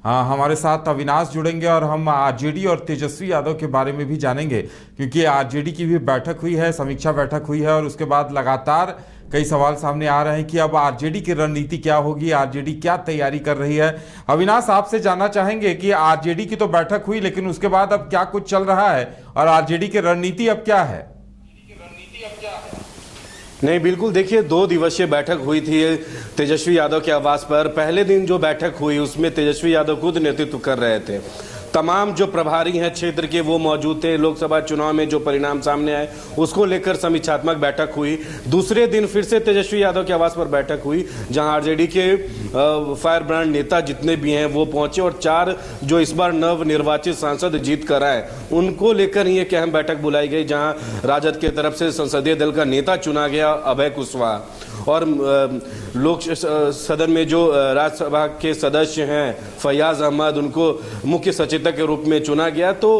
हमारे साथ अविनाश जुड़ेंगे और हम आरजेडी और तेजस्वी यादव के बारे में भी जानेंगे, क्योंकि आरजेडी की भी बैठक हुई है, समीक्षा बैठक हुई है और उसके बाद लगातार कई सवाल सामने आ रहे हैं कि अब आरजेडी की रणनीति क्या होगी, आरजेडी क्या तैयारी कर रही है। अविनाश, आपसे जानना चाहेंगे कि आरजेडी की तो बैठक हुई, लेकिन उसके बाद अब क्या कुछ चल रहा है और आरजेडी की रणनीति अब क्या है? नहीं, बिल्कुल, देखिए 2 दिवसीय बैठक हुई थी तेजस्वी यादव के आवास पर। पहले दिन जो बैठक हुई उसमें तेजस्वी यादव खुद नेतृत्व कर रहे थे। तमाम जो प्रभारी हैं क्षेत्र के वो मौजूद थे। लोकसभा चुनाव में जो परिणाम सामने आए उसको लेकर समीक्षात्मक बैठक हुई। दूसरे दिन फिर से तेजस्वी यादव के आवास पर बैठक हुई, जहां आरजेडी के फायर ब्रांड नेता जितने भी हैं वो पहुंचे और 4 जो इस बार नव निर्वाचित सांसद जीत कर आए उनको लेकर ही एक अहम बैठक बुलाई गई, जहां राजद के तरफ से संसदीय दल का नेता चुना गया अभय कुशवाहा, और लोक सदन में जो राज्यसभा के सदस्य हैं फैयाज अहमद, उनको मुख्य सचेतक के रूप में चुना गया। तो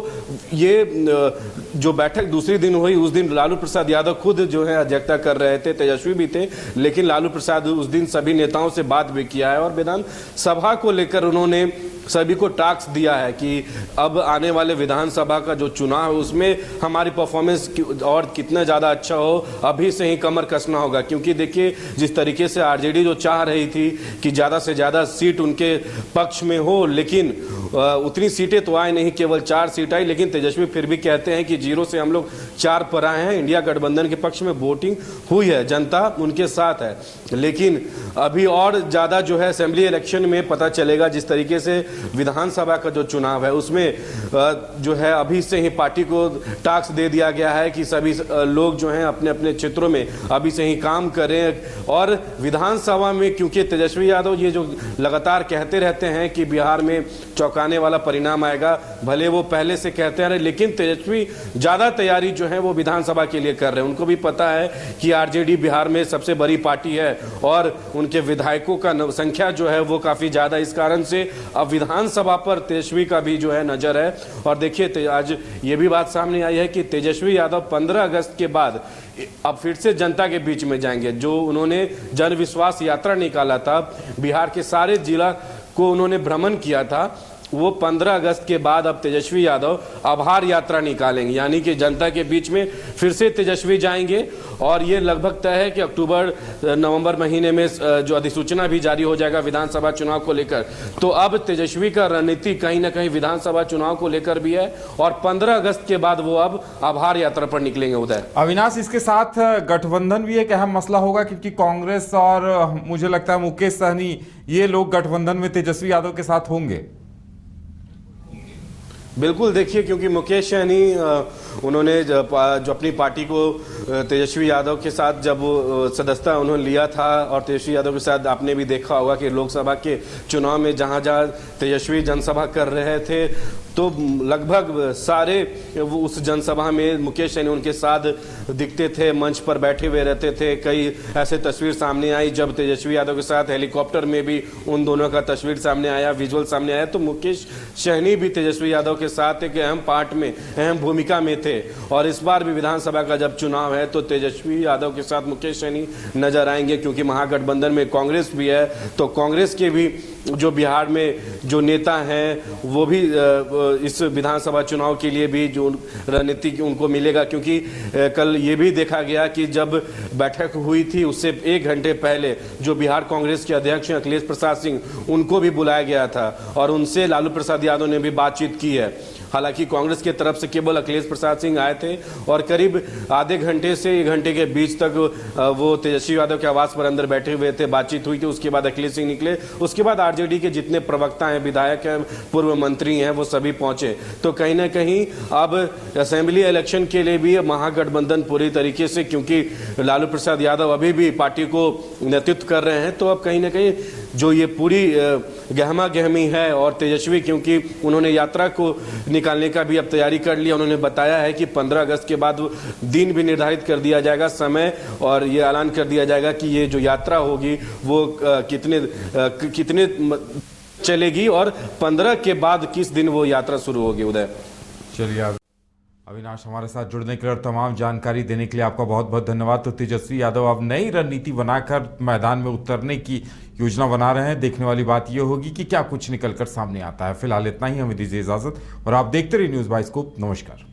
ये जो बैठक दूसरे दिन हुई उस दिन लालू प्रसाद यादव खुद जो है अध्यक्षता कर रहे थे, तेजस्वी भी थे, लेकिन लालू प्रसाद उस दिन सभी नेताओं से बात भी किया है और विधानसभा को लेकर उन्होंने सभी को टास्क दिया है कि अब आने वाले विधानसभा का जो चुनाव है उसमें हमारी परफॉर्मेंस और कितना ज़्यादा अच्छा हो, अभी से ही कमर कसना होगा। क्योंकि देखिए जिस तरीके से आरजेडी जो चाह रही थी कि ज़्यादा से ज़्यादा सीट उनके पक्ष में हो, लेकिन उतनी सीटें तो आए नहीं, केवल 4 सीट आई। लेकिन तेजस्वी फिर भी कहते हैं कि 0 से हम लोग 4 पर आए हैं। इंडिया गठबंधन के पक्ष में वोटिंग हुई है, जनता उनके साथ है, लेकिन अभी और ज़्यादा जो है असेंबली इलेक्शन में पता चलेगा। जिस तरीके से विधानसभा का जो चुनाव है उसमें जो है अभी से ही पार्टी को टास्क दे दिया गया है कि सभी लोग जो हैं अपने अपने क्षेत्रों में अभी से ही काम करें। और विधानसभा में क्योंकि तेजस्वी यादव ये जो लगातार कहते रहते हैं कि बिहार में चौंकाने वाला परिणाम आएगा, भले वो पहले से कहते रहे, लेकिन तेजस्वी ज़्यादा तैयारी जो है वो विधानसभा के लिए कर रहे हैं। उनको भी पता है कि आरजेडी बिहार में सबसे बड़ी पार्टी है और उनके विधायकों का संख्या जो है वो काफ़ी ज़्यादा, इस कारण से अब विधानसभा पर तेजस्वी का भी जो है नज़र है। और देखिए आज ये भी बात सामने आई है कि तेजस्वी यादव 15 अगस्त के बाद अब फिर से जनता के बीच में जाएंगे। जो उन्होंने जन विश्वास यात्रा निकाला था, बिहार के सारे जिला को उन्होंने भ्रमण किया था, वो 15 अगस्त के बाद अब तेजस्वी यादव आभार यात्रा निकालेंगे, यानी कि जनता के बीच में फिर से तेजस्वी जाएंगे। और ये लगभग तय है कि अक्टूबर नवंबर महीने में जो अधिसूचना भी जारी हो जाएगा विधानसभा चुनाव को लेकर। तो अब तेजस्वी का रणनीति कहीं ना कहीं विधानसभा चुनाव को लेकर भी है और 15 अगस्त के बाद वो अब आभार यात्रा पर निकलेंगे। उदय, अविनाश, इसके साथ गठबंधन भी एक अहम मसला होगा, क्योंकि कांग्रेस और मुझे लगता है मुकेश सहनी ये लोग गठबंधन में तेजस्वी यादव के साथ होंगे। बिल्कुल, देखिए क्योंकि मुकेश सहनी उन्होंने जो अपनी पार्टी को तेजस्वी यादव के साथ जब सदस्यता उन्होंने लिया था, और तेजस्वी यादव के साथ आपने भी देखा होगा कि लोकसभा के चुनाव में जहां जहां तेजस्वी जनसभा कर रहे थे तो लगभग सारे उस जनसभा में मुकेश सहनी उनके साथ दिखते थे, मंच पर बैठे हुए रहते थे। कई ऐसे तस्वीर सामने आई जब तेजस्वी यादव के साथ हेलीकॉप्टर में भी उन दोनों का तस्वीर सामने आया, विजुअल सामने आया। तो मुकेश सहनी भी तेजस्वी यादव के साथ एक अहम पार्ट में, अहम भूमिका में थे। और इस बार भी विधानसभा का जब चुनाव है तो तेजस्वी यादव के साथ मुकेश सहनी नजर आएंगे, क्योंकि महागठबंधन में कांग्रेस भी है। तो कांग्रेस के भी जो बिहार में जो नेता हैं वो भी इस विधानसभा चुनाव के लिए भी जो रणनीति उनको मिलेगा, क्योंकि कल ये भी देखा गया कि जब बैठक हुई थी उससे 1 घंटे पहले जो बिहार कांग्रेस के अध्यक्ष हैं अखिलेश प्रसाद सिंह, उनको भी बुलाया गया था और उनसे लालू प्रसाद यादव ने भी बातचीत की है। हालांकि कांग्रेस की तरफ से केवल अखिलेश प्रसाद सिंह आए थे और करीब आधे घंटे से 1 घंटे के बीच तक वो तेजस्वी यादव के आवास पर अंदर बैठे हुए थे, बातचीत हुई थी। उसके बाद अखिलेश सिंह निकले, उसके बाद आरजेडी के जितने प्रवक्ता हैं, विधायक हैं, पूर्व मंत्री हैं, वो सभी पहुंचे। तो कहीं ना कहीं अब असेंबली इलेक्शन के लिए भी महागठबंधन पूरी तरीके से, क्योंकि लालू प्रसाद यादव अभी भी पार्टी को नेतृत्व कर रहे हैं, तो अब कहीं ना कहीं जो ये पूरी गहमा गहमी है। और तेजस्वी क्योंकि उन्होंने यात्रा को निकालने का भी अब तैयारी कर लिया, उन्होंने बताया है कि 15 अगस्त के बाद दिन भी निर्धारित कर दिया जाएगा, समय, और ये ऐलान कर दिया जाएगा कि ये जो यात्रा होगी वो कितने चलेगी और 15 के बाद किस दिन वो यात्रा शुरू होगी। उदय, चलिए अविनाश, हमारे साथ जुड़ने के लिए और तमाम जानकारी देने के लिए आपका बहुत बहुत धन्यवाद। तो तेजस्वी यादव अब नई रणनीति बनाकर मैदान में उतरने की योजना बना रहे हैं। देखने वाली बात यह होगी कि क्या कुछ निकलकर सामने आता है। फिलहाल इतना ही, हमें दीजिए इजाजत और आप देखते रहिए न्यूज़ बाइस्कोप। नमस्कार।